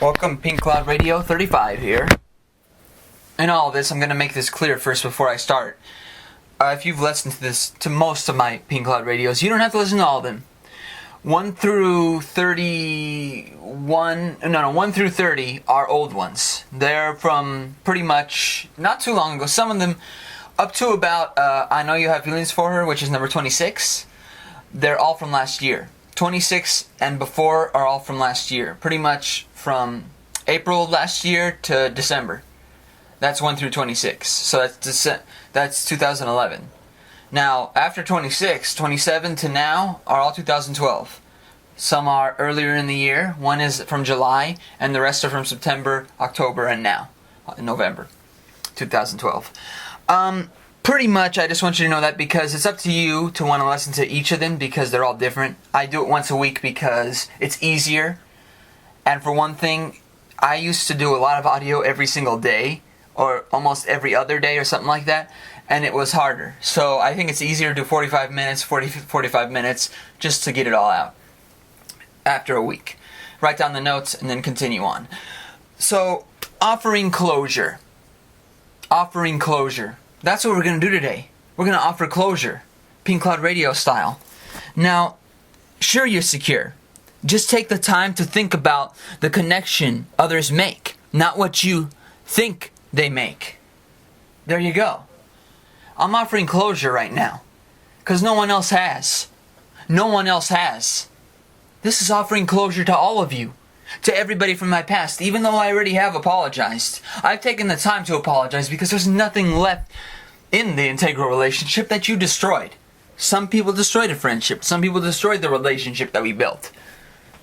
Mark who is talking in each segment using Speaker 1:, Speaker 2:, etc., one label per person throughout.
Speaker 1: Welcome, Pink Cloud Radio 35 here. In all of this, I'm going to make this clear first before I start. If you've listened to most of my Pink Cloud radios, you don't have to listen to all of them. 1 through 30 are old ones. They're from pretty much not too long ago. Some of them up to about I Know You Have Feelings for Her, which is number 26. They're all from last year. 26 and before are all from last year. Pretty much from April of last year to December. That's 1 through 26. So that's 2011. Now, after 26, 27 to now are all 2012. Some are earlier in the year. One is from July, and the rest are from September, October, and now, November 2012. Pretty much, I just want you to know that because it's up to you to want to listen to each of them because they're all different. I do it once a week because it's easier. And for one thing, I used to do a lot of audio every single day, or almost every other day or something like that, and it was harder. So I think it's easier to do 45 minutes just to get it all out after a week. Write down the notes and then continue on. So, offering closure. Offering closure. That's what we're going to do today. We're going to offer closure, Pink Cloud Radio style. Now, sure, you're secure. Just take the time to think about the connection others make, not what you think they make. There you go. I'm offering closure right now, because no one else has. No one else has. This is offering closure to all of you, to everybody from my past, even though I already have apologized. I've taken the time to apologize because there's nothing left in the integral relationship that you destroyed. Some people destroyed a friendship. Some people destroyed the relationship that we built.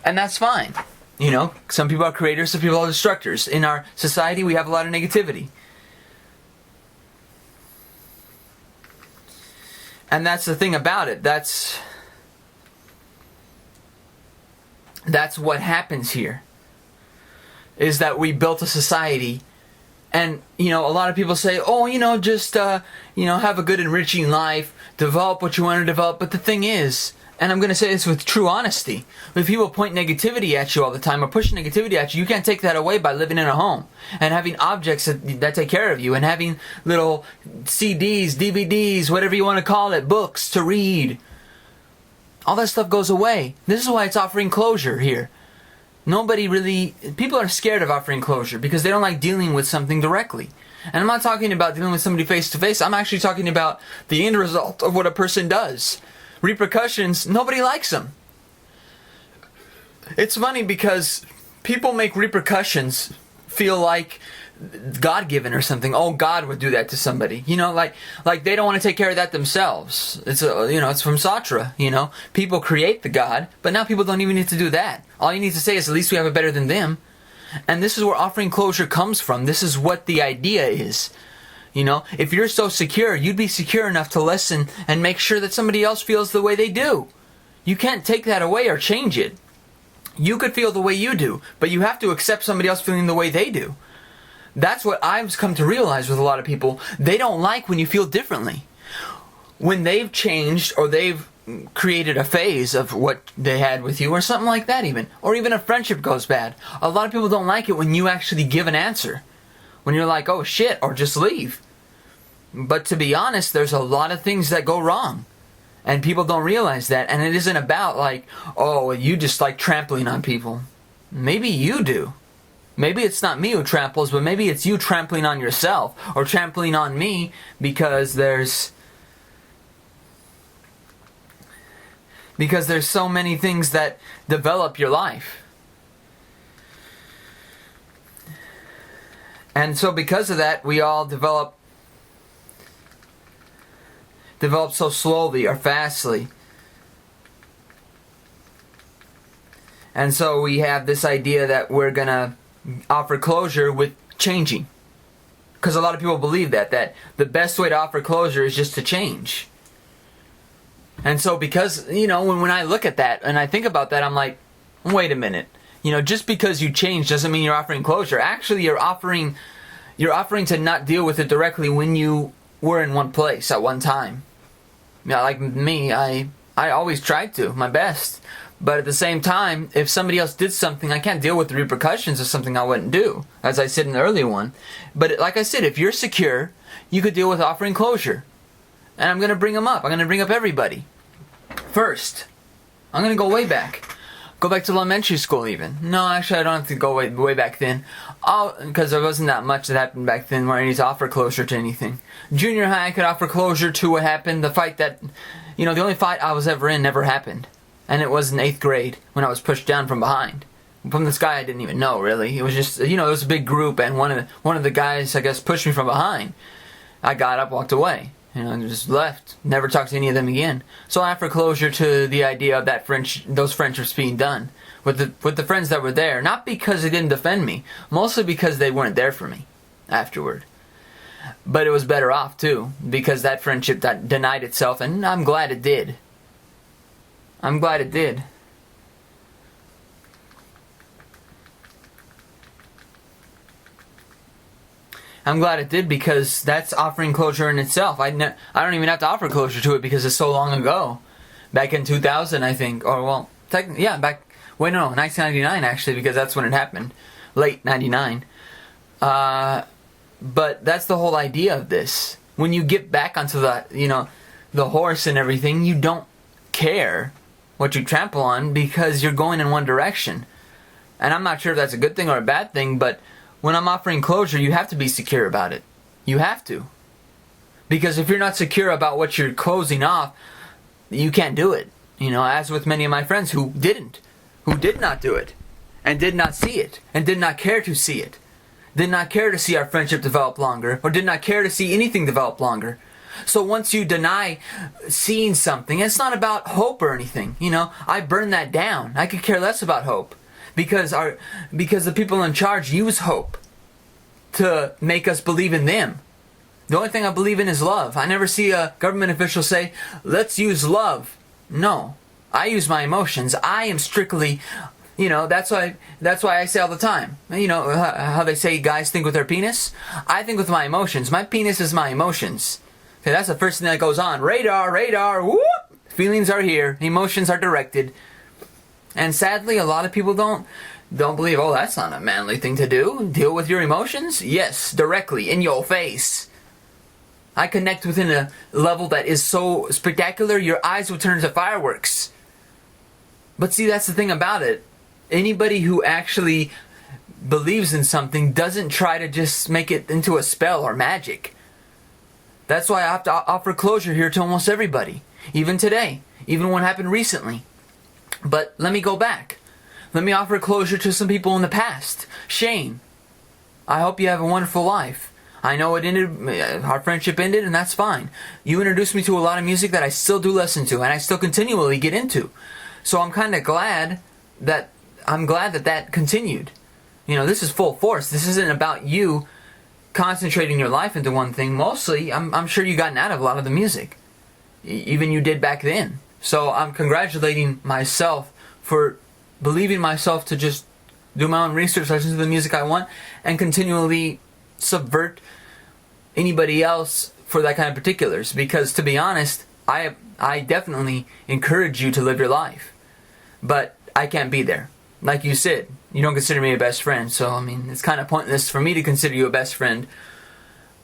Speaker 1: And that's fine. You know, some people are creators, some people are destructors. In our society, we have a lot of negativity. And that's the thing about it. That's what happens here. Is that we built a society, and you know, a lot of people say, "Oh, you know, just have a good, enriching life, develop what you want to develop." But the thing is, and I'm going to say this with true honesty, if people point negativity at you all the time or push negativity at you, you can't take that away by living in a home and having objects that take care of you and having little CDs, DVDs, whatever you want to call it, books to read. All that stuff goes away. This is why it's offering closure here. People are scared of offering closure because they don't like dealing with something directly. And I'm not talking about dealing with somebody face to face. I'm actually talking about the end result of what a person does. Repercussions, nobody likes them. It's funny because people make repercussions feel like God-given or something. Oh, God would do that to somebody. You know, like they don't want to take care of that themselves. It's from Sartre, you know. People create the God, but now people don't even need to do that. All you need to say is at least we have it better than them. And this is where offering closure comes from. This is what the idea is. You know, if you're so secure, you'd be secure enough to listen and make sure that somebody else feels the way they do. You can't take that away or change it. You could feel the way you do, but you have to accept somebody else feeling the way they do. That's what I've come to realize with a lot of people. They don't like when you feel differently. When they've changed or they've created a phase of what they had with you or something like that even. Or even a friendship goes bad. A lot of people don't like it when you actually give an answer. When you're like, oh shit, or just leave. But to be honest, there's a lot of things that go wrong. And people don't realize that. And it isn't about like, oh, you just like trampling on people. Maybe you do. Maybe it's not me who tramples, but maybe it's you trampling on yourself. Or trampling on me because there's so many things that develop your life. And so because of that, we all develop so slowly or fastly. And so we have this idea that we're going to offer closure with changing. Because a lot of people believe that the best way to offer closure is just to change. And so because, you know, when I look at that and I think about that, I'm like, wait a minute. You know, just because you change doesn't mean you're offering closure. Actually, you're offering to not deal with it directly when you were in one place at one time. Yeah, like me, I always tried to, my best. But at the same time, if somebody else did something, I can't deal with the repercussions of something I wouldn't do, as I said in the earlier one. But like I said, if you're secure, you could deal with offering closure. And I'm going to bring them up. I'm going to bring up everybody. First, I'm going to go way back. Go back to elementary school even. No, actually I don't have to go way back then. Because there wasn't that much that happened back then where I need to offer closure to anything. Junior high I could offer closure to what happened. The fight that, the only fight I was ever in never happened. And it was in 8th grade when I was pushed down from behind. From this guy I didn't even know really. It was just, it was a big group and one of the guys, I guess, pushed me from behind. I got up, walked away. And just left. Never talked to any of them again. So I offer closure to the idea of those friendships being done with the friends that were there. Not because they didn't defend me, mostly because they weren't there for me afterward. But it was better off too, because that friendship that denied itself, and I'm glad it did. I'm glad it did. I'm glad it did, because that's offering closure in itself. I don't even have to offer closure to it because it's so long ago. Back in 2000, I think. Or, well, back... Wait, no, 1999, actually, because that's when it happened. Late 99. But that's the whole idea of this. When you get back onto the horse and everything, you don't care what you trample on because you're going in one direction. And I'm not sure if that's a good thing or a bad thing, but... when I'm offering closure, you have to be secure about it. You have to. Because if you're not secure about what you're closing off, you can't do it. As with many of my friends who did not do it, and did not see it, and did not care to see it. Did not care to see our friendship develop longer, or did not care to see anything develop longer. So once you deny seeing something, it's not about hope or anything. I burn that down. I could care less about hope. Because the people in charge use hope to make us believe in them. The only thing I believe in is love. I never see a government official say, let's use love. No. I use my emotions. I am strictly, that's why I say all the time. How they say guys think with their penis? I think with my emotions. My penis is my emotions. Okay, that's the first thing that goes on. Radar, whoop! Feelings are here. Emotions are directed. And sadly, a lot of people don't believe, oh, that's not a manly thing to do. Deal with your emotions? Yes, directly, in your face. I connect within a level that is so spectacular, your eyes will turn into fireworks. But see, that's the thing about it. Anybody who actually believes in something doesn't try to just make it into a spell or magic. That's why I have to offer closure here to almost everybody. Even today. Even what happened recently. But let me go back. Let me offer closure to some people in the past. Shane, I hope you have a wonderful life. I know it ended, our friendship ended, and that's fine. You introduced me to a lot of music that I still do listen to, and I still continually get into. So I'm kind of glad that that continued. This is full force. This isn't about you concentrating your life into one thing. Mostly, I'm sure you gotten out of a lot of the music. Even you did back then. So I'm congratulating myself for believing myself to just do my own research, listen to the music I want, and continually subvert anybody else for that kind of particulars. Because to be honest, I definitely encourage you to live your life. But I can't be there. Like you said, you don't consider me a best friend, so it's kind of pointless for me to consider you a best friend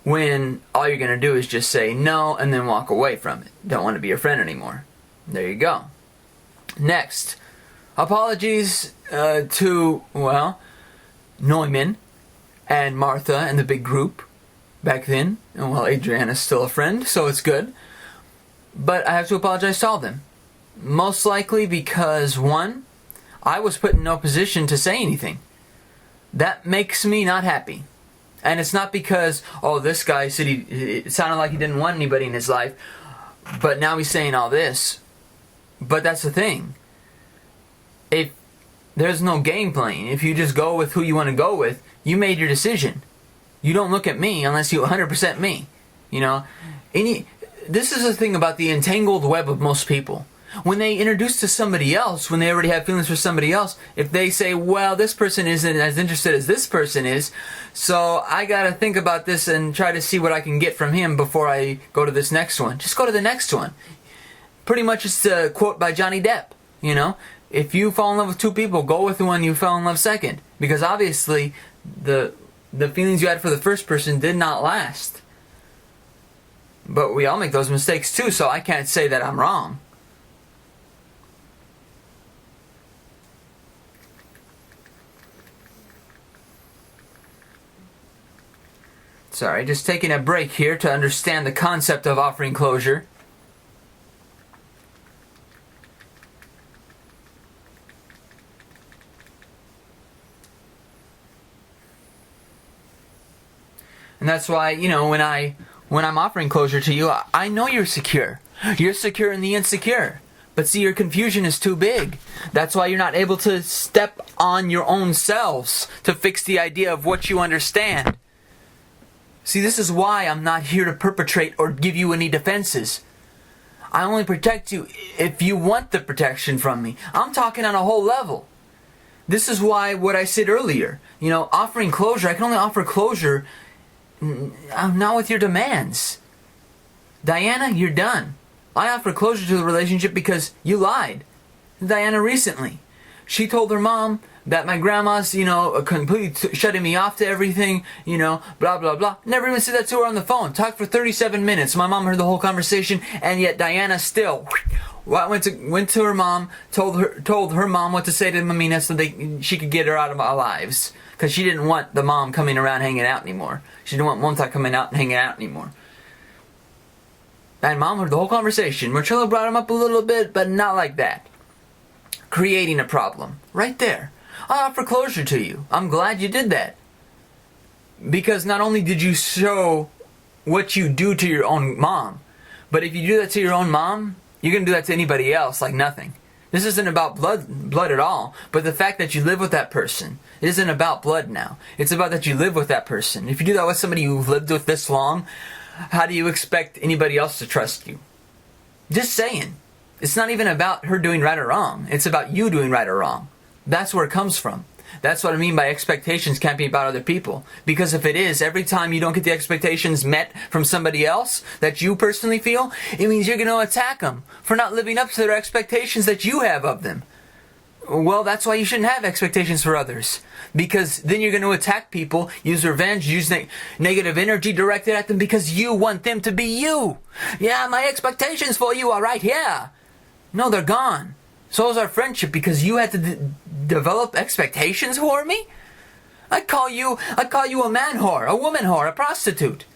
Speaker 1: when all you're going to do is just say no and then walk away from it. Don't want to be your friend anymore. There you go. Next, apologies to, Neumann and Martha and the big group back then. And Adriana's still a friend, so it's good. But I have to apologize to all of them. Most likely because, one, I was put in no position to say anything. That makes me not happy. And it's not because, this guy said it sounded like he didn't want anybody in his life, but now he's saying all this. But that's the thing. If there's no game playing, if you just go with who you want to go with, you made your decision. You don't look at me unless you 100% me. This is the thing about the entangled web of most people. When they introduce to somebody else, when they already have feelings for somebody else, if they say, well, this person isn't as interested as this person is, so I gotta think about this and try to see what I can get from him before I go to this next one. Just go to the next one. Pretty much it's a quote by Johnny Depp, if you fall in love with two people, go with the one you fell in love second. Because obviously, the feelings you had for the first person did not last. But we all make those mistakes too, so I can't say that I'm wrong. Sorry, just taking a break here to understand the concept of offering closure. And that's why, when I'm offering closure to you, I know you're secure. You're secure in the insecure. But see, your confusion is too big. That's why you're not able to step on your own selves to fix the idea of what you understand. See, this is why I'm not here to perpetrate or give you any defenses. I only protect you if you want the protection from me. I'm talking on a whole level. This is why what I said earlier, offering closure, I can only offer closure not with your demands. Diana, you're done. I offer closure to the relationship because you lied. Diana recently. She told her mom that my grandma's, completely shutting me off to everything, blah, blah, blah. Never even said that to her on the phone. Talked for 37 minutes. My mom heard the whole conversation, and yet Diana still went to her mom, told her mom what to say to Mamina so she could get her out of our lives. Because she didn't want the mom coming around hanging out anymore. She didn't want Monta coming out and hanging out anymore. And mom heard the whole conversation. Marcello brought him up a little bit, but not like that. Creating a problem. Right there. I offer closure to you. I'm glad you did that. Because not only did you show what you do to your own mom, but if you do that to your own mom, you're going to do that to anybody else like nothing. This isn't about blood at all, but the fact that you live with that person. It isn't about blood now. It's about that you live with that person. If you do that with somebody you've lived with this long, how do you expect anybody else to trust you? Just saying. It's not even about her doing right or wrong. It's about you doing right or wrong. That's where it comes from. That's what I mean by expectations can't be about other people. Because if it is, every time you don't get the expectations met from somebody else that you personally feel, it means you're going to attack them for not living up to their expectations that you have of them. Well, that's why you shouldn't have expectations for others. Because then you're going to attack people, use revenge, use negative energy directed at them because you want them to be you. Yeah, my expectations for you are right here. No, they're gone. So is our friendship because you had to develop expectations for me? I call you a man whore, a woman whore, a prostitute.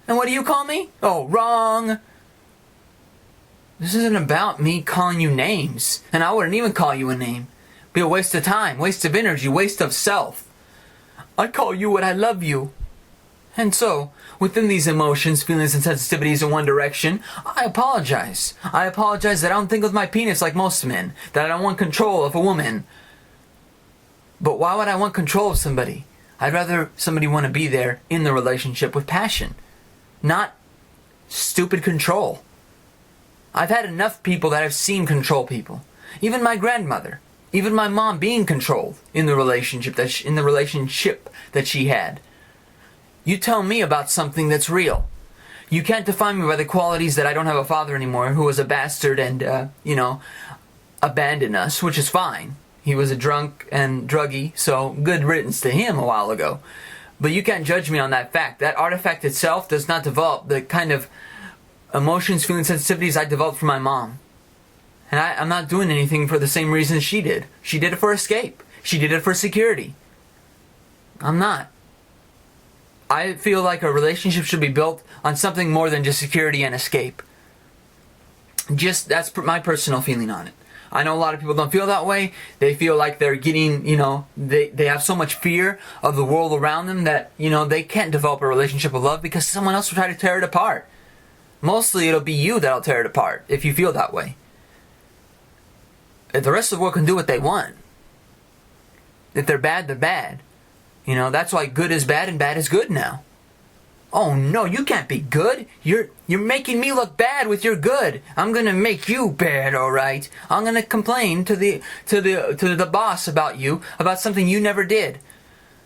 Speaker 1: And what do you call me? Oh, wrong. This isn't about me calling you names. And I wouldn't even call you a name. It'd be a waste of time, waste of energy, waste of self. I call you what I love you. And so, within these emotions, feelings, and sensitivities in one direction, I apologize. I apologize that I don't think with my penis like most men. That I don't want control of a woman. But why would I want control of somebody? I'd rather somebody want to be there in the relationship with passion. Not stupid control. I've had enough people that I've seen control people. Even my grandmother. Even my mom being controlled in the relationship that she had. You tell me about something that's real. You can't define me by the qualities that I don't have a father anymore who was a bastard and, abandoned us, which is fine. He was a drunk and druggie, so good riddance to him a while ago. But you can't judge me on that fact. That artifact itself does not develop the kind of emotions, feelings, sensitivities I developed from my mom. And I'm not doing anything for the same reasons she did. She did it for escape. She did it for security. I'm not. I feel like a relationship should be built on something more than just security and escape. That's my personal feeling on it. I know a lot of people don't feel that way. They feel like they're getting, they have so much fear of the world around them that, they can't develop a relationship of love because someone else will try to tear it apart. Mostly it'll be you that'll tear it apart if you feel that way. If the rest of the world can do what they want. If they're bad, they're bad. That's why good is bad and bad is good now. Oh no, you can't be good. You're making me look bad with your good. I'm gonna make you bad, all right. I'm gonna complain to the boss about you, about something you never did.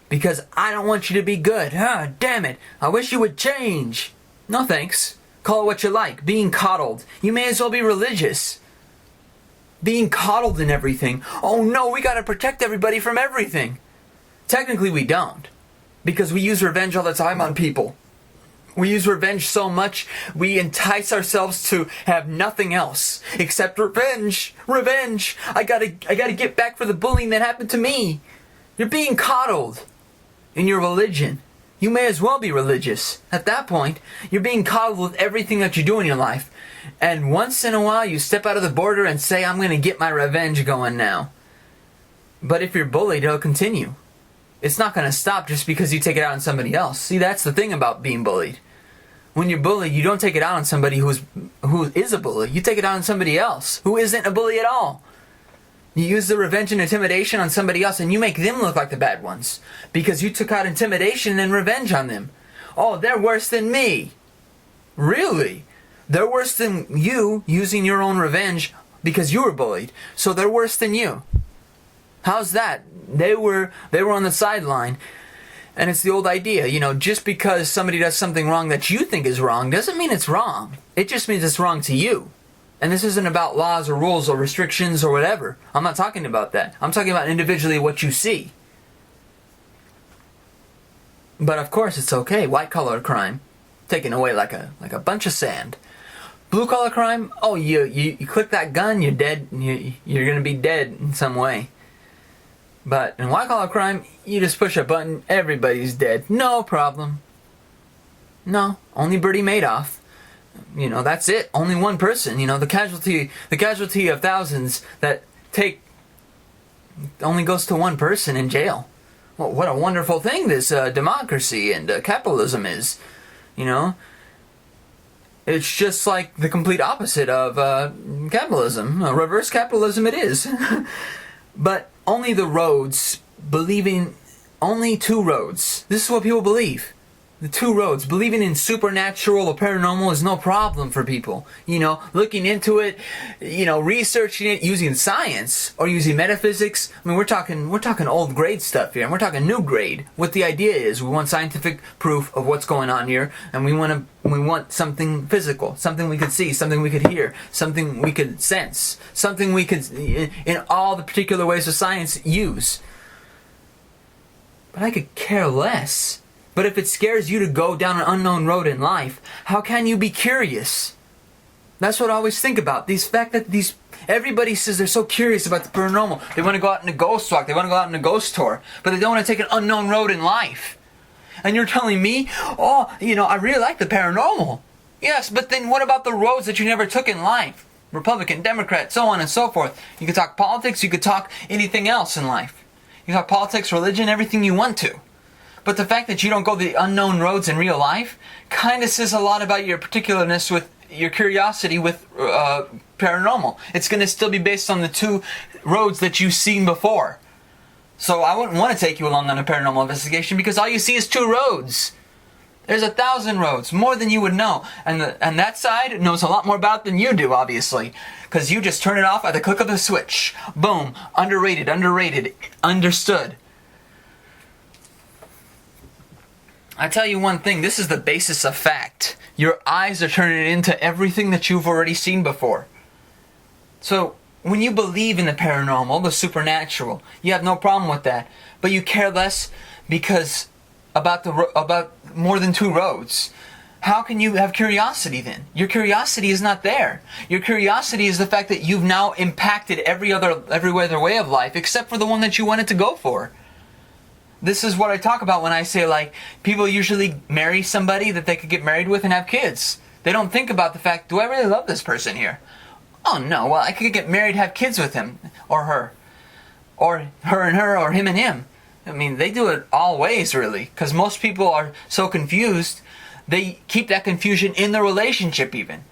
Speaker 1: Because I don't want you to be good. Damn it. I wish you would change. No thanks. Call it what you like. Being coddled. You may as well be religious. being coddled and everything. Oh no, we gotta protect everybody from everything. Technically we don't, because we use revenge all the time on people. We use revenge so much, we entice ourselves to have nothing else except revenge. Revenge. I gotta get back for the bullying that happened to me. You're being coddled in your religion. You may as well be religious. At that point, you're being coddled with everything that you do in your life. And once in a while, you step out of the border and say, I'm gonna get my revenge going now. But if you're bullied, it'll continue. It's not going to stop just because you take it out on somebody else. See, that's the thing about being bullied. When you're bullied, you don't take it out on somebody who is a bully. You take it out on somebody else who isn't a bully at all. You use the revenge and intimidation on somebody else, and you make them look like the bad ones because you took out intimidation and revenge on them. Oh, they're worse than me. Really? They're worse than you using your own revenge because you were bullied. So they're worse than you. How's that? They were on the sideline. And it's the old idea, just because somebody does something wrong that you think is wrong doesn't mean it's wrong. It just means it's wrong to you. And this isn't about laws or rules or restrictions or whatever. I'm not talking about that. I'm talking about individually what you see. But of course it's okay. White collar crime, taken away like a bunch of sand. Blue collar crime, oh, you click that gun, you're dead. You're gonna be dead in some way. But in white collar crime, you just push a button, everybody's dead. No problem. No, only Bertie Madoff. That's it. Only one person. The casualty of thousands that only goes to one person in jail. Well, what a wonderful thing this democracy and capitalism is. It's just like the complete opposite of capitalism. Reverse capitalism it is. But only the roads, only two roads. This is what people believe. The two roads. Believing in supernatural or paranormal is no problem for people. Looking into it, researching it, using science or using metaphysics. I mean, we're talking old grade stuff here, and we're talking new grade. What the idea is, we want scientific proof of what's going on here, and we want something physical, something we could see, something we could hear, something we could sense, something we could, in all the particular ways of science, use. But I could care less. But if it scares you to go down an unknown road in life, how can you be curious? That's what I always think about. Everybody says they're so curious about the paranormal. They want to go out in a ghost walk. They want to go out in a ghost tour. But they don't want to take an unknown road in life. And you're telling me, I really like the paranormal. Yes, but then what about the roads that you never took in life? Republican, Democrat, so on and so forth. You could talk politics. You could talk anything else in life. You can talk politics, religion, everything you want to. But the fact that you don't go the unknown roads in real life kind of says a lot about your particularness with your curiosity with paranormal. It's going to still be based on the two roads that you've seen before. So I wouldn't want to take you along on a paranormal investigation because all you see is two roads. There's 1,000 roads, more than you would know. And that side knows a lot more about it than you do, obviously. Because you just turn it off at the click of the switch. Boom. Underrated, understood. I tell you one thing, this is the basis of fact. Your eyes are turning into everything that you've already seen before. So, when you believe in the paranormal, the supernatural, you have no problem with that. But you care less because about more than two roads. How can you have curiosity then? Your curiosity is not there. Your curiosity is the fact that you've now impacted every other way of life except for the one that you wanted to go for. This is what I talk about when I say, people usually marry somebody that they could get married with and have kids. They don't think about the fact, do I really love this person here? Oh no, well I could get married, have kids with him, or her. Or her and her, or him and him. I mean, they do it all ways, really. Because most people are so confused, they keep that confusion in the relationship even.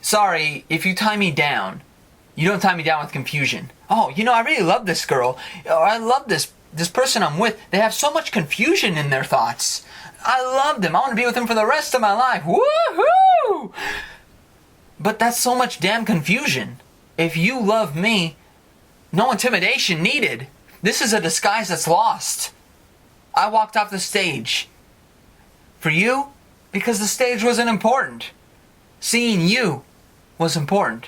Speaker 1: Sorry, if you tie me down, you don't tie me down with confusion. Oh, I really love this girl. Or I love this person I'm with. They have so much confusion in their thoughts. I love them. I want to be with them for the rest of my life. Woohoo! But that's so much damn confusion. If you love me, no intimidation needed. This is a disguise that's lost. I walked off the stage. For you? Because the stage wasn't important. Seeing you was important.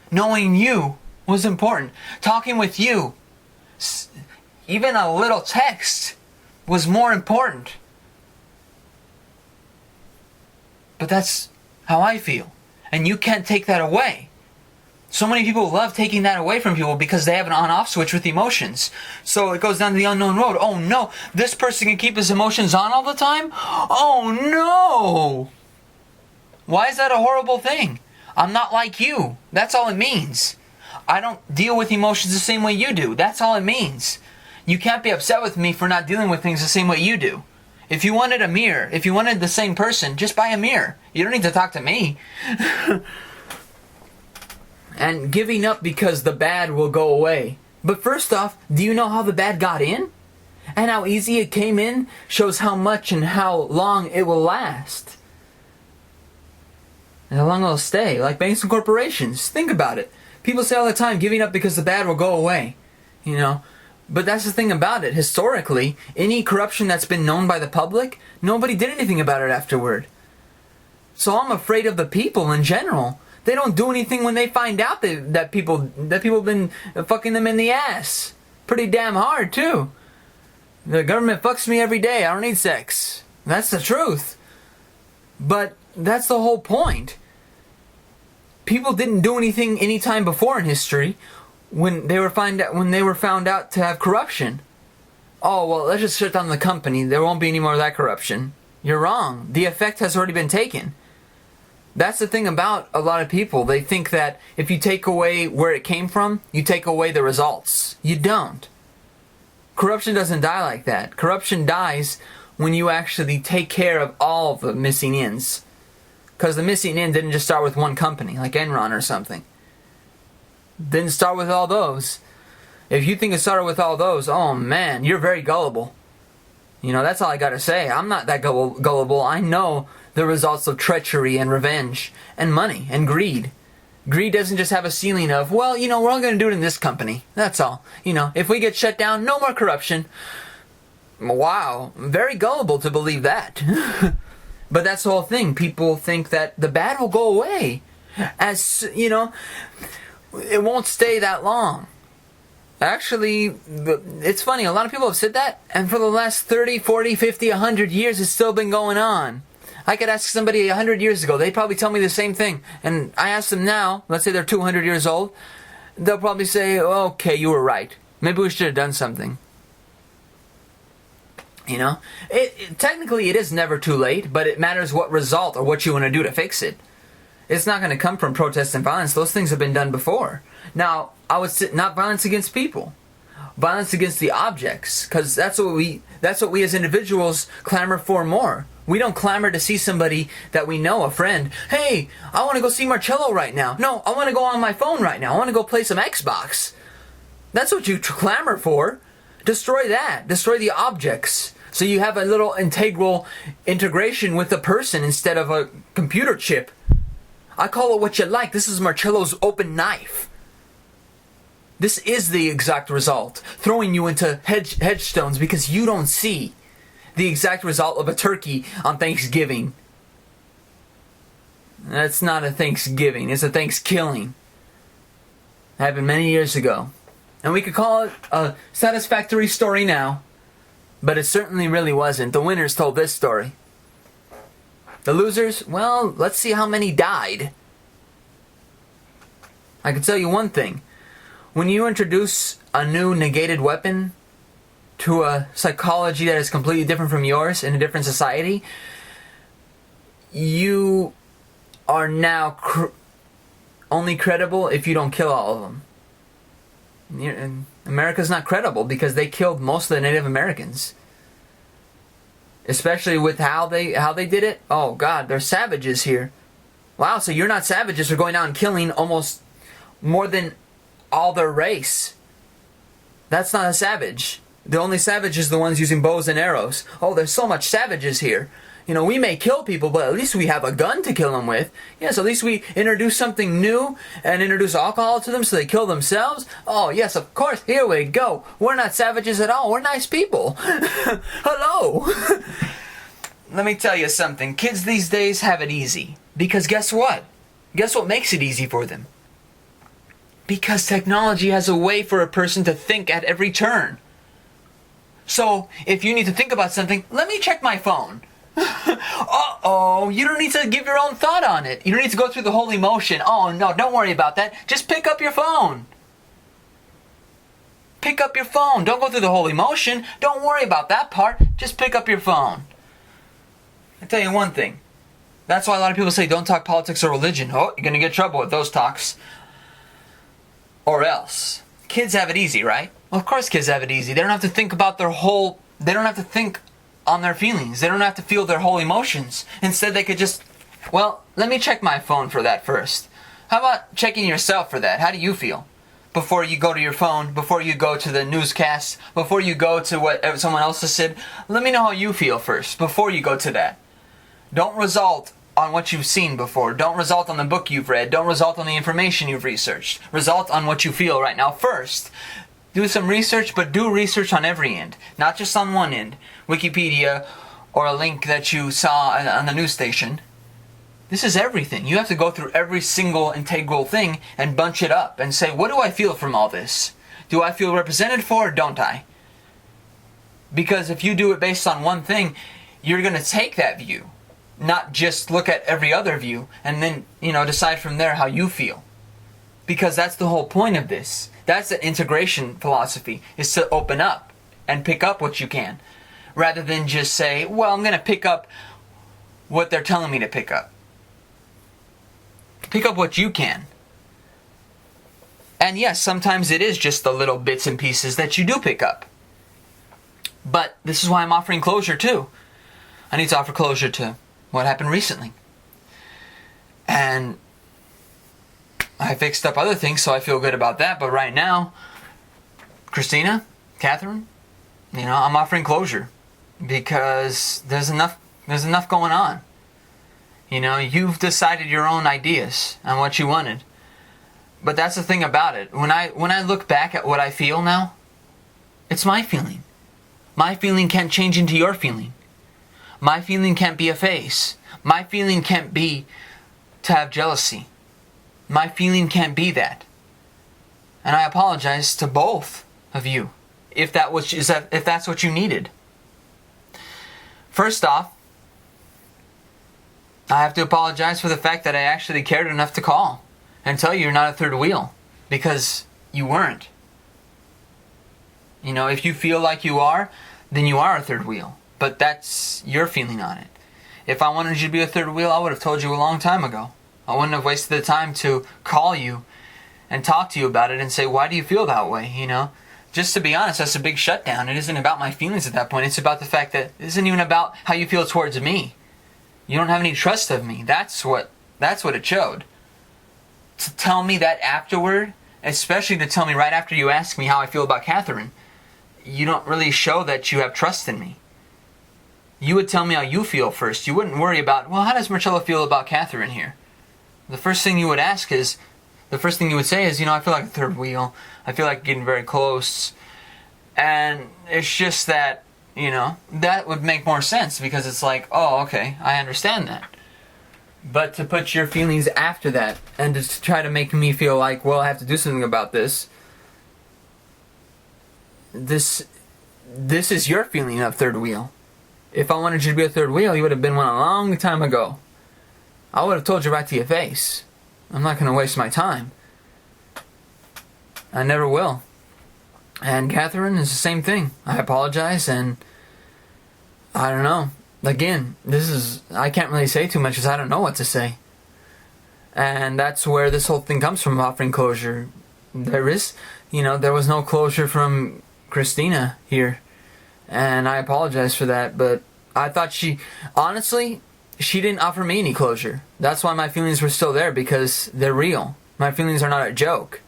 Speaker 1: Knowing you was important. Talking with you, even a little text, was more important. But that's how I feel. And you can't take that away. So many people love taking that away from people because they have an on-off switch with emotions. So it goes down the unknown road. Oh no, this person can keep his emotions on all the time? Oh no! Why is that a horrible thing? I'm not like you. That's all it means. I don't deal with emotions the same way you do. That's all it means. You can't be upset with me for not dealing with things the same way you do. If you wanted a mirror, if you wanted the same person, just buy a mirror. You don't need to talk to me. And giving up because the bad will go away. But first off, do you know how the bad got in? And how easy it came in shows how much and how long it will last. And how long it'll stay. Like banks and corporations. Think about it. People say all the time, giving up because the bad will go away. You know? But that's the thing about it. Historically, any corruption that's been known by the public, nobody did anything about it afterward. So I'm afraid of the people in general. They don't do anything when they find out that people have been fucking them in the ass. Pretty damn hard, too. The government fucks me every day. I don't need sex. That's the truth. But that's the whole point. People didn't do anything any time before in history when they were found out to have corruption. Oh, well, let's just shut down the company. There won't be any more of that corruption. You're wrong. The effect has already been taken. That's the thing about a lot of people. They think that if you take away where it came from, you take away the results. You don't. Corruption doesn't die like that. Corruption dies when you actually take care of all the missing ends. Because the missing end didn't just start with one company, like Enron or something. Didn't start with all those. If you think it started with all those, oh man, you're very gullible. You know, that's all I gotta say. I'm not that gullible. I know the results of treachery and revenge and money and greed. Greed doesn't just have a ceiling of, well, you know, we're all going to do it in this company. That's all. You know, if we get shut down, no more corruption. Wow, very gullible to believe that. But that's the whole thing. People think that the bad will go away. As, you know, it won't stay that long. Actually, it's funny. A lot of people have said that, and for the last 30, 40, 50, 100 years, it's still been going on. I could ask somebody 100 years ago. They'd probably tell me the same thing. And I ask them now, let's say they're 200 years old, they'll probably say, okay, you were right. Maybe we should have done something. You know? Technically, it is never too late, but it matters what result or what you want to do to fix it. It's not going to come from protest and violence. Those things have been done before. Now, I would say not violence against people. Violence against the objects. Because that's what we as individuals clamor for more. We don't clamor to see somebody that we know, a friend. Hey, I want to go see Marcello right now. No, I want to go on my phone right now. I want to go play some Xbox. That's what you clamor for. Destroy that. Destroy the objects. So you have a little integral integration with the person instead of a computer chip. I call it what you like. This is Marcello's open knife. This is the exact result. Throwing you into headstones because you don't see the exact result of a turkey on Thanksgiving. That's not a Thanksgiving. It's a Thanksgiving. It happened many years ago. And we could call it a satisfactory story now. But it certainly really wasn't. The winners told this story. The losers, well, let's see how many died. I can tell you one thing. When you introduce a new negated weapon to a psychology that is completely different from yours in a different society, you are now only credible if you don't kill all of them. And America's not credible because they killed most of the Native Americans. Especially with how they did it. Oh God, they're savages here. Wow, so you're not savages for going out and killing almost more than all their race. That's not a savage. The only savage is the ones using bows and arrows. Oh, there's so much savages here. You know, we may kill people, but at least we have a gun to kill them with. Yes, at least we introduce something new and introduce alcohol to them so they kill themselves. Oh, yes, of course. Here we go. We're not savages at all. We're nice people. Hello. Let me tell you something. Kids these days have it easy. Because guess what? Guess what makes it easy for them? Because technology has a way for a person to think at every turn. So, if you need to think about something, let me check my phone. Uh-oh, you don't need to give your own thought on it. You don't need to go through the whole emotion. Oh no, don't worry about that. Just pick up your phone. Pick up your phone. Don't go through the whole emotion. Don't worry about that part. Just pick up your phone. I tell you one thing. That's why a lot of people say don't talk politics or religion. Oh, you're going to get in trouble with those talks. Or else. Kids have it easy, right? Well, of course kids have it easy. They don't have to think about their whole... They don't have to think on their feelings. They don't have to feel their whole emotions. Instead, they could just... Well, let me check my phone for that first. How about checking yourself for that? How do you feel? Before you go to your phone, before you go to the newscast, before you go to what someone else has said, let me know how you feel first, before you go to that. Don't result on what you've seen before. Don't result on the book you've read. Don't result on the information you've researched. Result on what you feel right now first. Do some research, but do research on every end, not just on one end. Wikipedia or a link that you saw on the news station. This is everything. You have to go through every single integral thing and bunch it up and say, what do I feel from all this? Do I feel represented for or don't I? Because if you do it based on one thing, you're going to take that view. Not just look at every other view and then, decide from there how you feel. Because that's the whole point of this. That's the integration philosophy, is to open up and pick up what you can. Rather than just say, well, I'm going to pick up what they're telling me to pick up. Pick up what you can. And yes, sometimes it is just the little bits and pieces that you do pick up. But this is why I'm offering closure too. I need to offer closure to what happened recently. And I fixed up other things, so I feel good about that. But right now, Christina, Catherine, I'm offering closure because there's enough going on. You've decided your own ideas on what you wanted. But that's the thing about it. When I look back at what I feel now, it's my feeling. My feeling can't change into your feeling. My feeling can't be a face. My feeling can't be to have jealousy. My feeling can't be that. And I apologize to both of you if that's what you needed. First off, I have to apologize for the fact that I actually cared enough to call and tell you you're not a third wheel, because you weren't. If you feel like you are, then you are a third wheel. But that's your feeling on it. If I wanted you to be a third wheel, I would have told you a long time ago. I wouldn't have wasted the time to call you and talk to you about it and say, why do you feel that way, Just to be honest, that's a big shutdown. It isn't about my feelings at that point. It's about the fact that it isn't even about how you feel towards me. You don't have any trust of me. That's what it showed. To tell me that afterward, especially to tell me right after you ask me how I feel about Catherine, you don't really show that you have trust in me. You would tell me how you feel first. You wouldn't worry about, well, how does Marcello feel about Catherine here? The first thing you would say is, I feel like a third wheel. I feel like getting very close. And it's just that, that would make more sense because it's like, oh, okay, I understand that. But to put your feelings after that and to try to make me feel like, well, I have to do something about this. This is your feeling of third wheel. If I wanted you to be a third wheel, you would have been one a long time ago. I would have told you right to your face. I'm not going to waste my time. I never will. And Catherine is the same thing. I apologize, and I don't know. Again, I can't really say too much because I don't know what to say. And that's where this whole thing comes from, offering closure. There was no closure from Christina here. And I apologize for that, but I thought honestly, she didn't offer me any closure. That's why my feelings were still there, because they're real. My feelings are not a joke.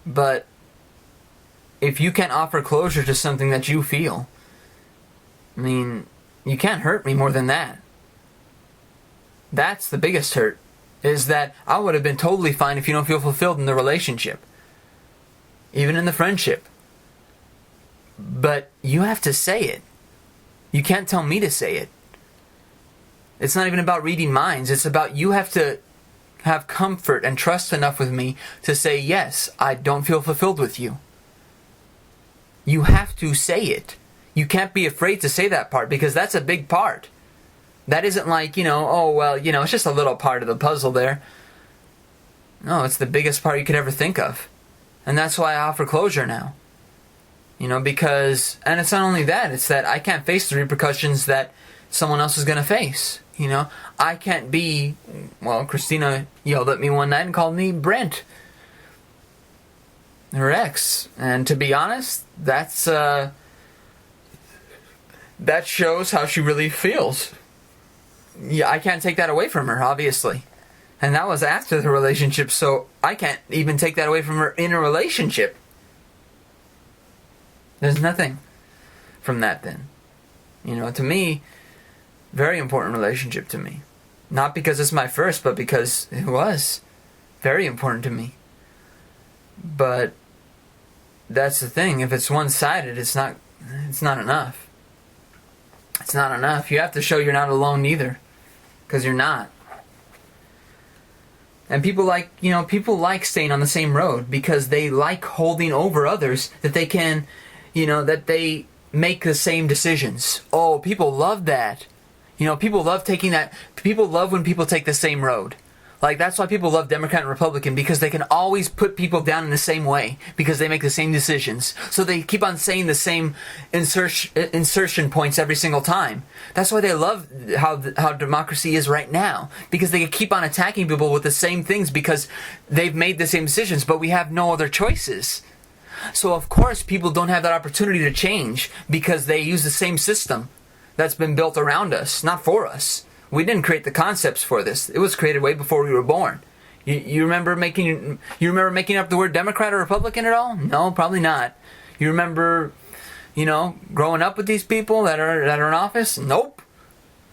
Speaker 1: But if you can't offer closure to something that you feel, you can't hurt me more than that. That's the biggest hurt, is that I would have been totally fine if you don't feel fulfilled in the relationship. Even in the friendship. But you have to say it. You can't tell me to say it. It's not even about reading minds. It's about you have to have comfort and trust enough with me to say, yes, I don't feel fulfilled with you. You have to say it. You can't be afraid to say that part, because that's a big part. That isn't like, oh, well, it's just a little part of the puzzle there. No, it's the biggest part you could ever think of. And that's why I offer closure now. Because, and it's not only that, it's that I can't face the repercussions that someone else is going to face. I can't be, well, Christina yelled at me one night and called me Brent, her ex. And to be honest, that shows how she really feels. Yeah, I can't take that away from her, obviously. And that was after the relationship, so I can't even take that away from her in a relationship. There's nothing from that then. To me, very important relationship to me. Not because it's my first, but because it was very important to me. But that's the thing. If it's one-sided, it's not enough. It's not enough. You have to show you're not alone either. Because you're not. And people like staying on the same road because they like holding over others that they can, that they make the same decisions. Oh, people love that. People love taking that. People love when people take the same road. Like, that's why people love Democrat and Republican, because they can always put people down in the same way because they make the same decisions. So they keep on saying the same insertion points every single time. That's why they love how democracy is right now, because they can keep on attacking people with the same things because they've made the same decisions, but we have no other choices. So of course people don't have that opportunity to change because they use the same system that's been built around us, not for us. We didn't create the concepts for this. It was created way before we were born. You remember making up the word Democrat or Republican at all? No, probably not. You remember, growing up with these people that are in office? Nope.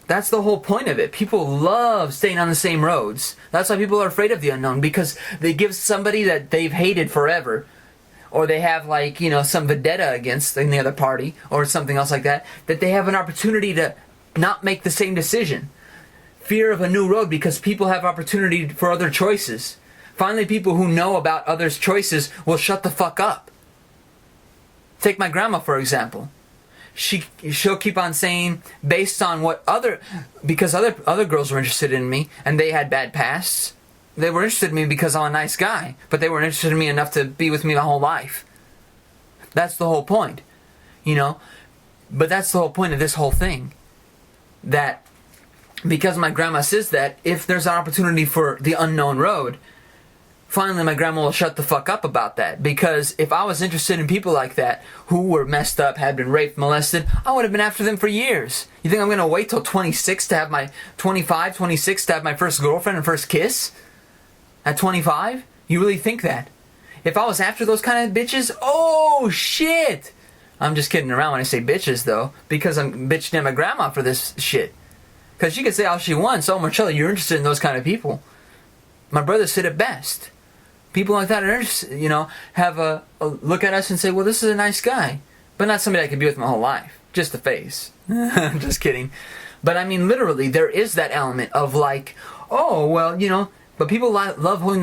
Speaker 1: That's the whole point of it. People love staying on the same roads. That's why people are afraid of the unknown, because they give somebody that they've hated forever, or they have some vendetta against in the other party or something else like that they have an opportunity to not make the same decision. Fear of a new road, because people have opportunity for other choices. Finally, people who know about others' choices will shut the fuck up. Take my grandma, for example. She'll keep on saying, based on because other girls were interested in me and they had bad pasts. They were interested in me because I'm a nice guy, but they weren't interested in me enough to be with me my whole life. That's the whole point, But that's the whole point of this whole thing. That because my grandma says that, if there's an opportunity for the unknown road, finally my grandma will shut the fuck up about that. Because if I was interested in people like that, who were messed up, had been raped, molested, I would have been after them for years. You think I'm going to wait till 26 to have my 25, 26 to have my first girlfriend and first kiss? At 25? You really think that? If I was after those kind of bitches, oh shit! I'm just kidding around when I say bitches though, because I'm bitching at my grandma for this shit. Because she can say all she wants, oh Marcella, you're interested in those kind of people. My brother said it best. People like that are interested, have a look at us and say, well, this is a nice guy. But not somebody I could be with my whole life. Just the face. Just kidding. But I mean, literally, there is that element of oh, well, but people love holding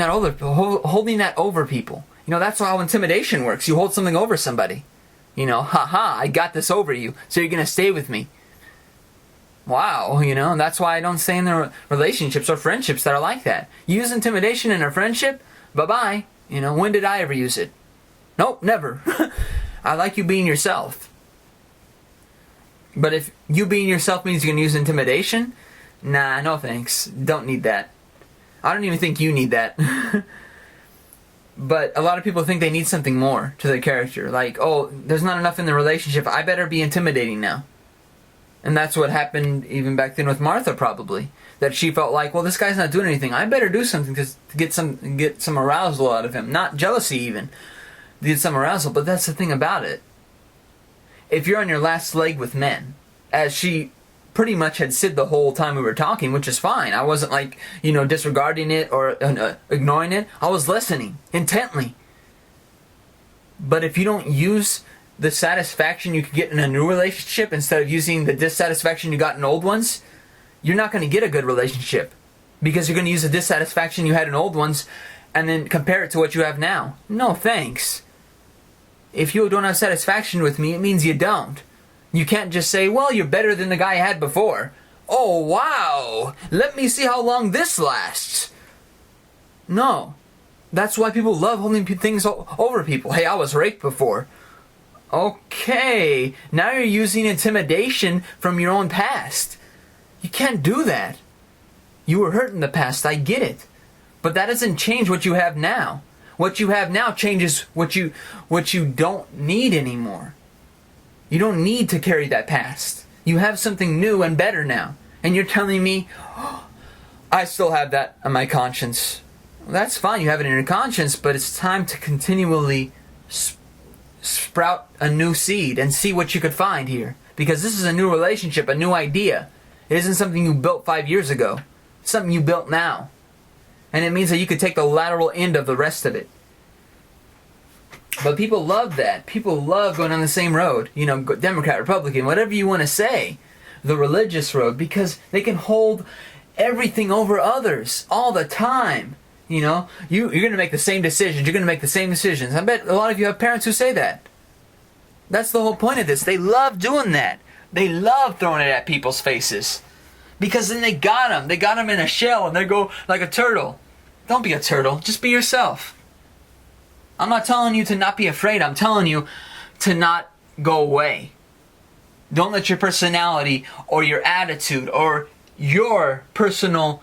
Speaker 1: that over people. That's how intimidation works. You hold something over somebody. Haha, I got this over you, so you're going to stay with me. Wow, that's why I don't stay in the relationships or friendships that are like that. You use intimidation in a friendship, bye-bye. When did I ever use it? Nope, never. I like you being yourself. But if you being yourself means you're going to use intimidation, nah, no thanks. Don't need that. I don't even think you need that. But a lot of people think they need something more to their character. Oh, there's not enough in the relationship. I better be intimidating now. And that's what happened even back then with Martha, probably. That she felt well, this guy's not doing anything. I better do something to get some arousal out of him. Not jealousy even. Get some arousal. But that's the thing about it. If you're on your last leg with men, as she pretty much had said the whole time we were talking, which is fine. I wasn't disregarding it or ignoring it. I was listening intently. But if you don't use the satisfaction you could get in a new relationship instead of using the dissatisfaction you got in old ones, you're not going to get a good relationship. because you're going to use the dissatisfaction you had in old ones and then compare it to what you have now. No thanks. If you don't have satisfaction with me, it means you don't. You can't just say, well, you're better than the guy I had before. Oh, wow. Let me see how long this lasts. No. That's why people love holding things over people. Hey, I was raped before. Okay. Now you're using intimidation from your own past. You can't do that. You were hurt in the past. I get it. But that doesn't change what you have now. What you have now changes what you don't need anymore. You don't need to carry that past. You have something new and better now. And you're telling me, oh, I still have that on my conscience. Well, that's fine, you have it in your conscience, but it's time to continually sprout a new seed and see what you could find here. Because this is a new relationship, a new idea. It isn't something you built 5 years ago. It's something you built now. And it means that you could take the lateral end of the rest of it. But people love that. People love going on the same road. You know, Democrat, Republican, whatever you want to say. The religious road. Because they can hold everything over others all the time. You know, you're going to make the same decisions. You're going to make the same decisions. I bet a lot of you have parents who say that. That's the whole point of this. They love doing that. They love throwing it at people's faces. Because then they got them. They got them in a shell and they go like a turtle. Don't be a turtle. Just be yourself. I'm not telling you to not be afraid. I'm telling you to not go away. Don't let your personality or your attitude or your personal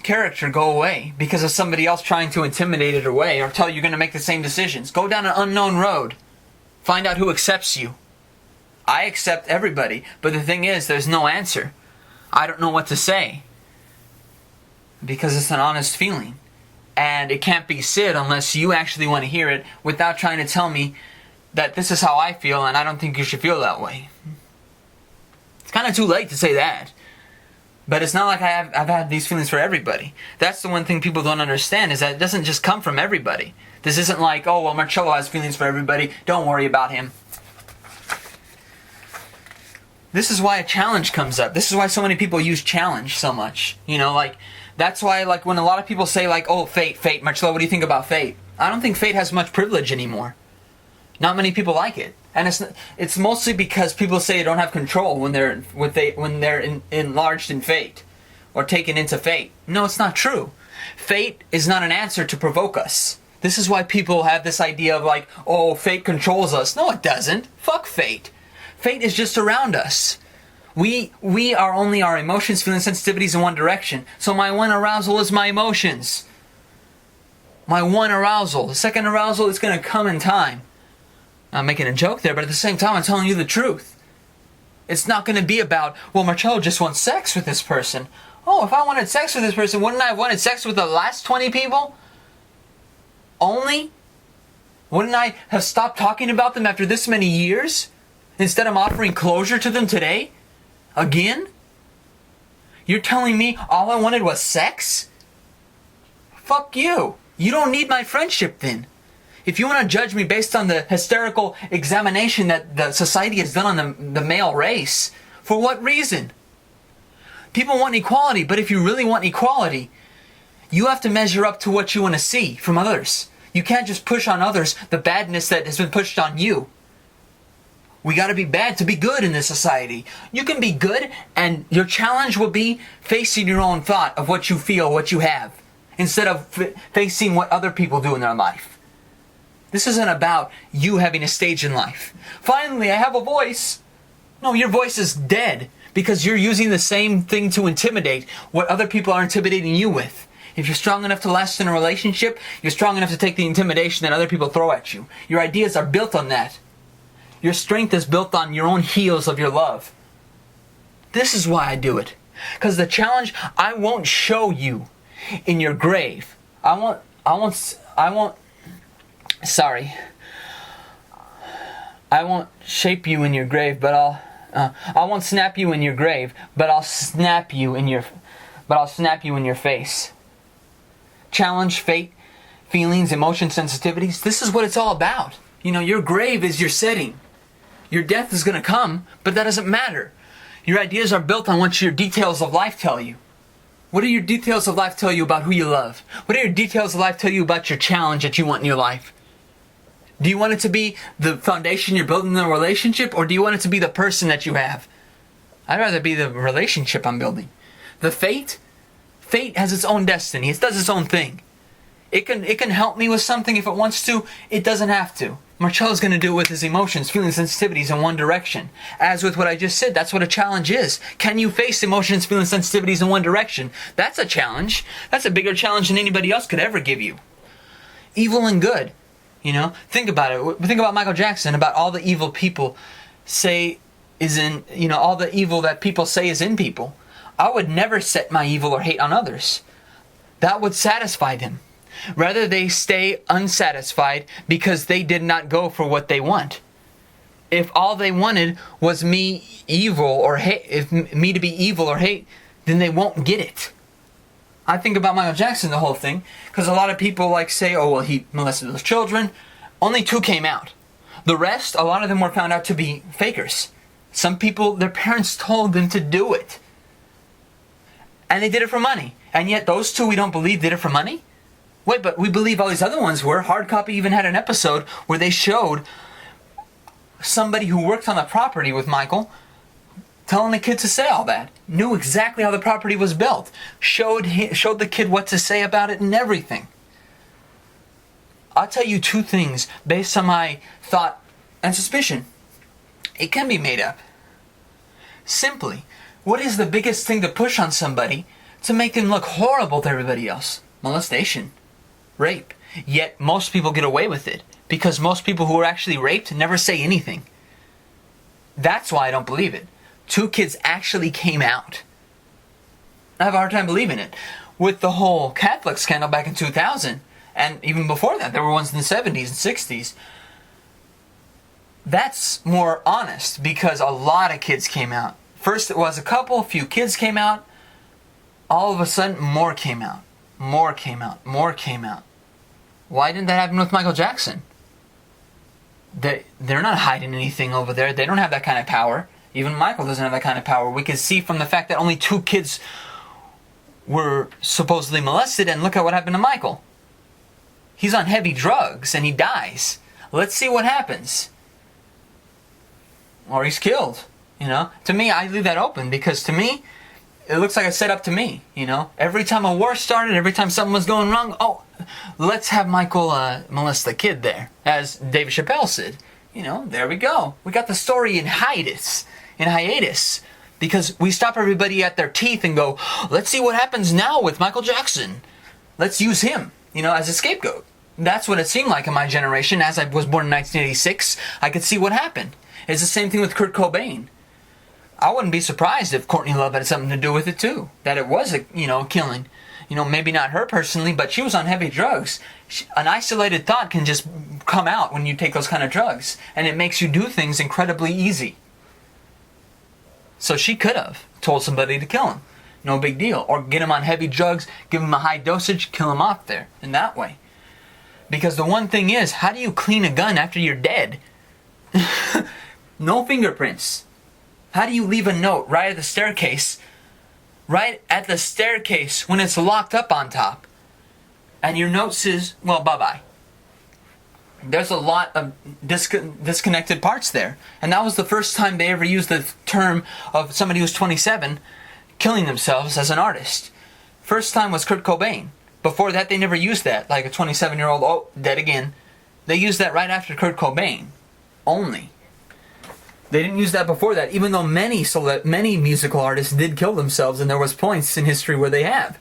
Speaker 1: character go away because of somebody else trying to intimidate it away or tell you you're going to make the same decisions. Go down an unknown road. Find out who accepts you. I accept everybody, but the thing is, there's no answer. I don't know what to say. Because it's an honest feeling. And it can't be said unless you actually want to hear it without trying to tell me that this is how I feel and I don't think you should feel that way. It's kind of too late to say that. But it's not like I've had these feelings for everybody. That's the one thing people don't understand, is that it doesn't just come from everybody. This isn't like, oh, well, Marcello has feelings for everybody. Don't worry about him. This is why a challenge comes up. This is why so many people use challenge so much. You know, like, that's why, like, when a lot of people say, like, oh, fate, Marcello, what do you think about fate? I don't think fate has much privilege anymore. Not many people like it. And it's mostly because people say they don't have control when they're enlarged in fate or taken into fate. No, it's not true. Fate is not an answer to provoke us. This is why people have this idea of like, oh, fate controls us. No, it doesn't. Fuck fate. Fate is just around us. We are only our emotions, feelings, sensitivities in one direction. So my one arousal is my emotions. My one arousal. The second arousal is going to come in time. I'm making a joke there, but at the same time, I'm telling you the truth. It's not going to be about, well, Marcello just wants sex with this person. Oh, if I wanted sex with this person, wouldn't I have wanted sex with the last 20 people? Only? Wouldn't I have stopped talking about them after this many years? Instead of offering closure to them today? Again? You're telling me all I wanted was sex? Fuck you. You don't need my friendship then. If you want to judge me based on the hysterical examination that the society has done on the male race, for what reason? People want equality, but if you really want equality, you have to measure up to what you want to see from others. You can't just push on others the badness that has been pushed on you. We gotta be bad to be good in this society. You can be good, and your challenge will be facing your own thought of what you feel, what you have, instead of facing what other people do in their life. This isn't about you having a stage in life. Finally, I have a voice. No, your voice is dead because you're using the same thing to intimidate what other people are intimidating you with. If you're strong enough to last in a relationship, you're strong enough to take the intimidation that other people throw at you. Your ideas are built on that. Your strength is built on your own heels of your love. This is why I do it. Because the challenge, I won't show you in your grave. I won't shape you in your grave, but I won't snap you in your grave, but I'll snap you in your face. Challenge, fate, feelings, emotions, sensitivities. This is what it's all about. You know, your grave is your setting. Your death is going to come, but that doesn't matter. Your ideas are built on what your details of life tell you. What do your details of life tell you about who you love? What do your details of life tell you about your challenge that you want in your life? Do you want it to be the foundation you're building in the relationship, or do you want it to be the person that you have? I'd rather be the relationship I'm building. The fate has its own destiny. It does its own thing. It can help me with something if it wants to. It doesn't have to. Marcello's going to do it with his emotions, feelings, sensitivities in one direction. As with what I just said, that's what a challenge is. Can you face emotions, feelings, sensitivities in one direction? That's a challenge. That's a bigger challenge than anybody else could ever give you. Evil and good. You know, think about it. Think about Michael Jackson, about all the evil people say is in, all the evil that people say is in people. I would never set my evil or hate on others. That would satisfy them. Rather, they stay unsatisfied because they did not go for what they want. If all they wanted was me evil or hate, if me to be evil or hate, then they won't get it. I think about Michael Jackson, the whole thing, because a lot of people say, oh, well, he molested those children. Only 2 came out. The rest, a lot of them were found out to be fakers. Some people, their parents told them to do it. And they did it for money. And yet those 2 we don't believe did it for money? Wait, but we believe all these other ones were. Hard Copy even had an episode where they showed somebody who worked on the property with Michael telling the kid to say all that. Knew exactly how the property was built. Showed the kid what to say about it and everything. I'll tell you 2 things based on my thought and suspicion. It can be made up. Simply, what is the biggest thing to push on somebody to make them look horrible to everybody else? Molestation. Rape. Yet most people get away with it because most people who are actually raped never say anything. That's why I don't believe it. 2 kids actually came out. I have a hard time believing it. With the whole Catholic scandal back in 2000, and even before that, there were ones in the 70s and 60s. That's more honest because a lot of kids came out. First it was a few kids came out. All of a sudden, more came out. More came out. More came out. Why didn't that happen with Michael Jackson? They're not hiding anything over there. They don't have that kind of power. Even Michael doesn't have that kind of power. We can see from the fact that only 2 kids were supposedly molested, and look at what happened to Michael. He's on heavy drugs and he dies. Let's see what happens. Or he's killed. To me, I leave that open because to me, it looks like a setup to me. Every time a war started, every time something was going wrong, let's have Michael molest the kid there, as David Chappelle said. There we go. We got the story in hiatus, because we stop everybody at their teeth and go, let's see what happens now with Michael Jackson. Let's use him, as a scapegoat. That's what it seemed like in my generation. As I was born in 1986, I could see what happened. It's the same thing with Kurt Cobain. I wouldn't be surprised if Courtney Love had something to do with it too. That it was a, killing. Maybe not her personally, but she was on heavy drugs. An isolated thought can just come out when you take those kind of drugs. And it makes you do things incredibly easy. So she could have told somebody to kill him. No big deal. Or get him on heavy drugs, give him a high dosage, kill him off there. In that way. Because the one thing is, how do you clean a gun after you're dead? No fingerprints. How do you leave a note right at the staircase? Right at the staircase when it's locked up on top. And your note says, well, bye-bye. There's a lot of disconnected parts there. And that was the first time they ever used the term of somebody who's 27 killing themselves as an artist. First time was Kurt Cobain. Before that, they never used that. Like a 27-year-old, dead again. They used that right after Kurt Cobain. Only. They didn't use that before that, even though many musical artists did kill themselves, and there was points in history where they have.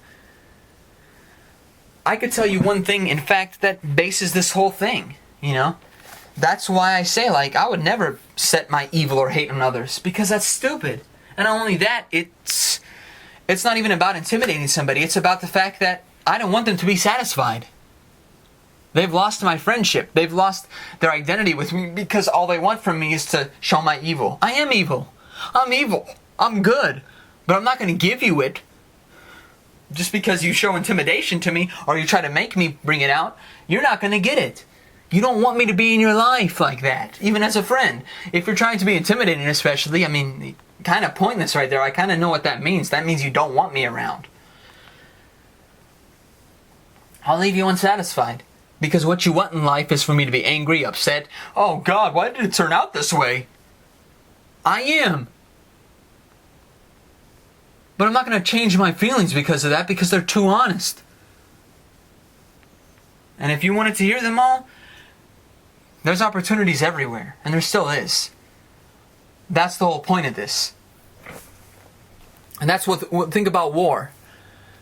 Speaker 1: I could tell you one thing, in fact, that bases this whole thing, That's why I say, I would never set my evil or hate on others, because that's stupid. And not only that, it's not even about intimidating somebody, it's about the fact that I don't want them to be satisfied. They've lost my friendship. They've lost their identity with me because all they want from me is to show my evil. I am evil. I'm evil. I'm good. But I'm not going to give you it. Just because you show intimidation to me or you try to make me bring it out, you're not going to get it. You don't want me to be in your life like that, even as a friend. If you're trying to be intimidating especially, kind of pointless right there. I kind of know what that means. That means you don't want me around. I'll leave you unsatisfied. Because what you want in life is for me to be angry, upset. Oh God, why did it turn out this way? I am. But I'm not going to change my feelings because of that, because they're too honest. And if you wanted to hear them all, there's opportunities everywhere. And there still is. That's the whole point of this. And that's what think about war.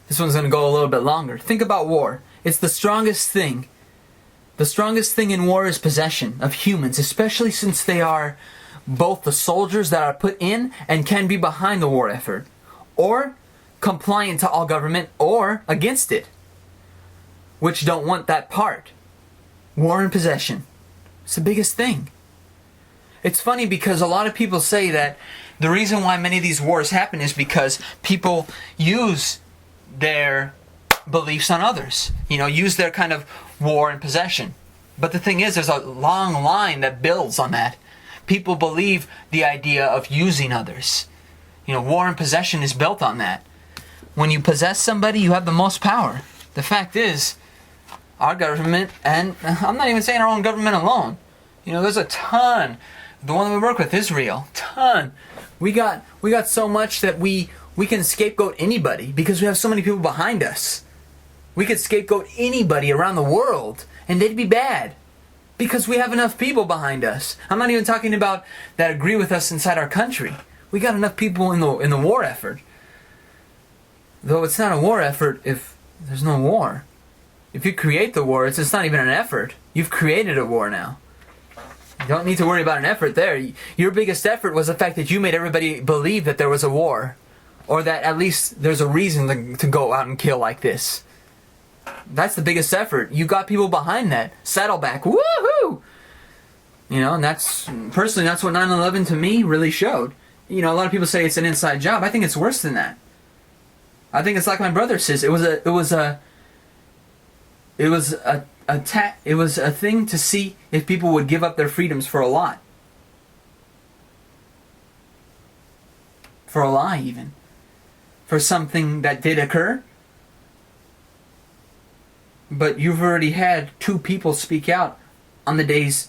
Speaker 1: This one's going to go a little bit longer. Think about war. It's the strongest thing. The strongest thing in war is possession of humans, especially since they are both the soldiers that are put in and can be behind the war effort, or compliant to all government, or against it, which don't want that part. War and possession. It's the biggest thing. It's funny because a lot of people say that the reason why many of these wars happen is because people use their beliefs on others. Use their kind of war and possession. But the thing is, there's a long line that builds on that. People believe the idea of using others. War and possession is built on that. When you possess somebody, you have the most power. The fact is, our government, and I'm not even saying our own government alone. There's a ton. The one that we work with, Israel, ton. We got so much that we can scapegoat anybody because we have so many people behind us. We could scapegoat anybody around the world and they'd be bad because we have enough people behind us. I'm not even talking about that agree with us inside our country. We got enough people in the war effort. Though it's not a war effort if there's no war. If you create the war, it's not even an effort. You've created a war now. You don't need to worry about an effort there. Your biggest effort was the fact that you made everybody believe that there was a war. Or that at least there's a reason to go out and kill like this. That's the biggest effort. You got people behind that. Saddleback. Woohoo! And personally, that's what 9/11 to me really showed. A lot of people say it's an inside job. I think it's worse than that. I think it's like my brother says. It was a thing to see if people would give up their freedoms for a lot. For a lie, even. For something that did occur. But you've already had 2 people speak out on the days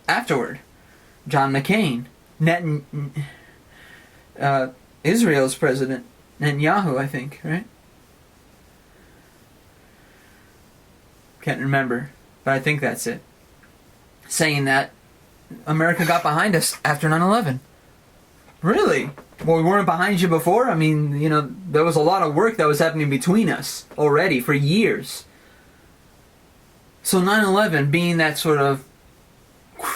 Speaker 1: afterward. John McCain, Israel's president, Netanyahu, I think, right? Can't remember, but I think that's it. Saying that America got behind us after 9/11. Really? Well, we weren't behind you before? I mean, there was a lot of work that was happening between us already for years. So 9/11 being that sort of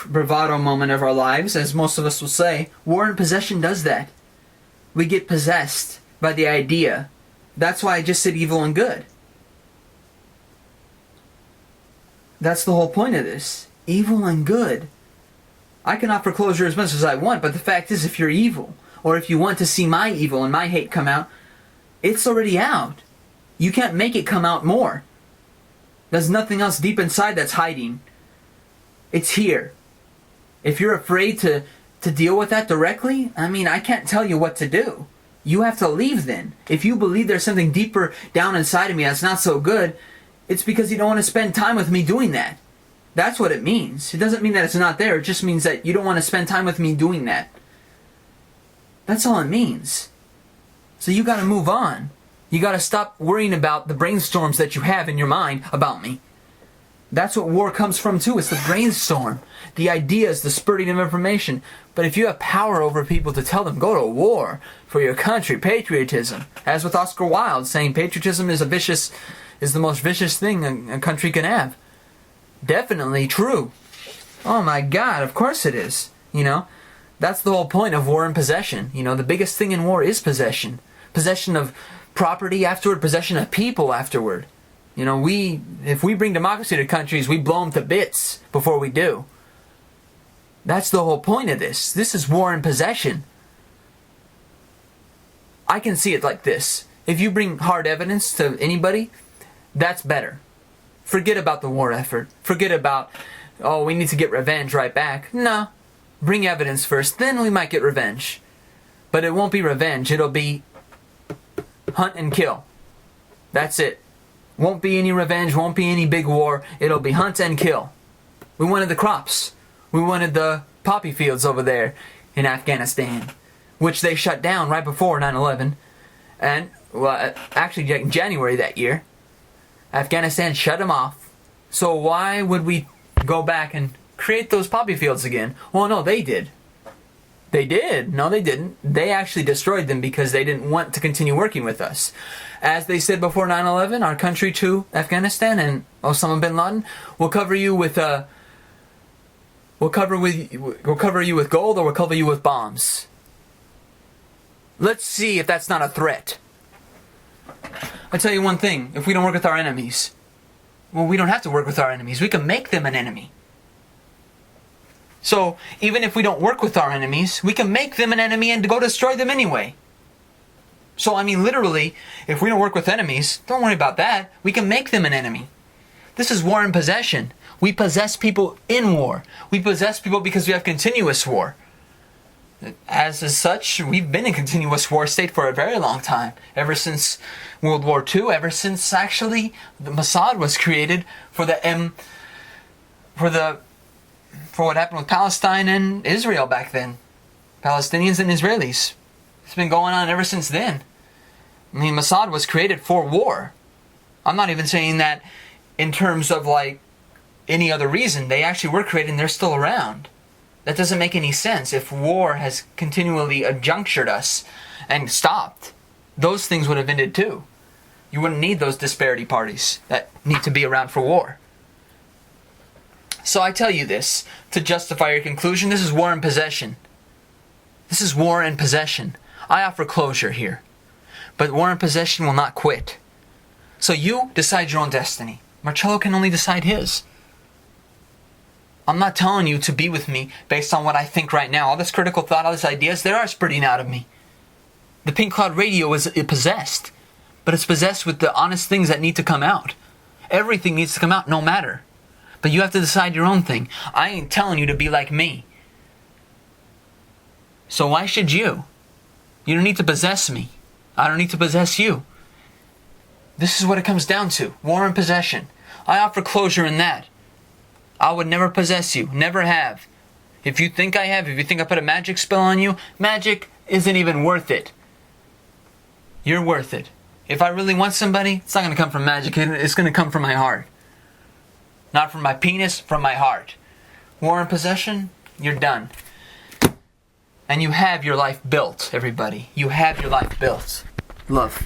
Speaker 1: bravado moment of our lives, as most of us will say, war and possession does that. We get possessed by the idea. That's why I just said evil and good. That's the whole point of this. Evil and good. I can offer closure as much as I want, but the fact is, if you're evil, or if you want to see my evil and my hate come out, it's already out. You can't make it come out more. There's nothing else deep inside that's hiding. It's here. If you're afraid to deal with that directly, I can't tell you what to do. You have to leave then. If you believe there's something deeper down inside of me that's not so good, it's because you don't want to spend time with me doing that. That's what it means. It doesn't mean that it's not there. It just means that you don't want to spend time with me doing that. That's all it means. So you got to move on. You got to stop worrying about the brainstorms that you have in your mind about me. That's what war comes from too. It's the brainstorm. The ideas, the spurting of information. But if you have power over people to tell them, go to war for your country, patriotism. As with Oscar Wilde saying patriotism is the most vicious thing a country can have. Definitely true. Oh my God, of course it is. That's the whole point of war and possession. The biggest thing in war is possession. Possession of property afterward, possession of people afterward. If we bring democracy to countries, we blow them to bits before we do. That's the whole point of this. This is war and possession. I can see it like this. If you bring hard evidence to anybody, that's better. Forget about the war effort. Forget about, we need to get revenge right back. No. Bring evidence first, then we might get revenge. But it won't be revenge. It'll be hunt and kill. That's it. Won't be any revenge. Won't be any big war. It'll be hunt and kill. We wanted the crops. We wanted the poppy fields over there in Afghanistan, which they shut down right before 9/11. And, well, actually in January that year, Afghanistan shut them off. So why would we go back and create those poppy fields again? Well, no, they did. They did. No, they didn't. They actually destroyed them because they didn't want to continue working with us. As they said before 9/11, our country to Afghanistan and Osama bin Laden will cover you with we'll cover you with gold, or we'll cover you with bombs. Let's see if that's not a threat. I'll tell you one thing. If we don't work with our enemies, well, we don't have to work with our enemies. We can make them an enemy. So, even if we don't work with our enemies, we can make them an enemy and go destroy them anyway. So, I mean, literally, if we don't work with enemies, don't worry about that. We can make them an enemy. This is war and possession. We possess people in war. We possess people because we have continuous war. As such, we've been in continuous war state for a very long time. Ever since World War II, ever since actually the Mossad was created for what happened with Palestine and Israel back then. Palestinians and Israelis. It's been going on ever since then. I mean, Mossad was created for war. I'm not even saying that in terms of like any other reason. They actually were created and they're still around. That doesn't make any sense if war has continually adjunctured us and stopped. Those things would have ended too. You wouldn't need those disparity parties that need to be around for war. So I tell you this to justify your conclusion. This is war and possession. This is war and possession. I offer closure here. But war and possession will not quit. So you decide your own destiny. Marcello can only decide his. I'm not telling you to be with me based on what I think right now. All this critical thought, all these ideas, they are spurting out of me. The Pink Cloud Radio is possessed. But it's possessed with the honest things that need to come out. Everything needs to come out, no matter. But you have to decide your own thing. I ain't telling you to be like me. So why should you? You don't need to possess me. I don't need to possess you. This is what it comes down to. War and possession. I offer closure in that. I would never possess you. Never have. If you think I have, if you think I put a magic spell on you, magic isn't even worth it. You're worth it. If I really want somebody, it's not going to come from magic. It's going to come from my heart. Not from my penis, from my heart. War and possession, you're done. And you have your life built, everybody. You have your life built. Love.